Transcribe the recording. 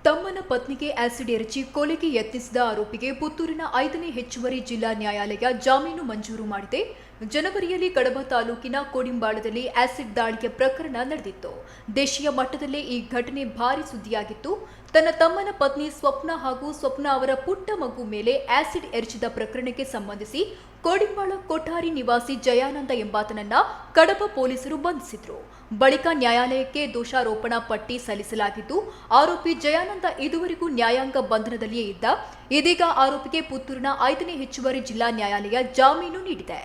ತಮ್ಮನ ಪತ್ನಿಗೆ ಆಸಿಡ್ ಎರಚಿ ಕೊಲೆಗೆ ಯತ್ನಿಸಿದ ಆರೋಪಿಗೆ ಪುತ್ತೂರಿನ 5ನೇ ಹೆಚ್ಚುವರಿ ಜಿಲ್ಲಾ ನ್ಯಾಯಾಲಯ ಜಾಮೀನು ಮಂಜೂರು ಮಾಡಿದೆ. ಜನವರಿಯಲ್ಲಿ ಕಡಬ ತಾಲೂಕಿನ ಕೋಡಿಂಬಾಳದಲ್ಲಿ ಆಸಿಡ್ ದಾಳಿಯ ಪ್ರಕರಣ ನಡೆದಿತ್ತು. ದೇಶೀಯ ಮಟ್ಟದಲ್ಲೇ ಈ ಘಟನೆ ಭಾರಿ ಸುದ್ದಿಯಾಗಿತ್ತು. ತನ್ನ ತಮ್ಮನ ಪತ್ನಿ ಸ್ವಪ್ನ ಹಾಗೂ ಸ್ವಪ್ನ ಅವರ ಪುಟ್ಟ ಮಗು ಮೇಲೆ ಆಸಿಡ್ ಎರಚಿದ ಪ್ರಕರಣಕ್ಕೆ ಸಂಬಂಧಿಸಿ ಕೋಡಿಂಬಾಳ ಕೊಠಾರಿ ನಿವಾಸಿ ಜಯಾನಂದ ಎಂಬಾತನನ್ನ ಕಡಬ ಪೊಲೀಸರು ಬಂಧಿಸಿದ್ರು. ಬಳಿಕ ನ್ಯಾಯಾಲಯಕ್ಕೆ ದೋಷಾರೋಪಣಾ ಪಟ್ಟಿ ಸಲ್ಲಿಸಲಾಗಿದ್ದು, ಆರೋಪಿ ಜಯಾನಂದ ಇದುವರೆಗೂ ನ್ಯಾಯಾಂಗ ಬಂಧನದಲ್ಲಿಯೇ ಇದ್ದ. ಇದೀಗ ಆರೋಪಿಗೆ ಪುತ್ತೂರಿನ 5ನೇ ಹೆಚ್ಚುವರಿ ಜಿಲ್ಲಾ ನ್ಯಾಯಾಲಯ ಜಾಮೀನು ನೀಡಿದೆ.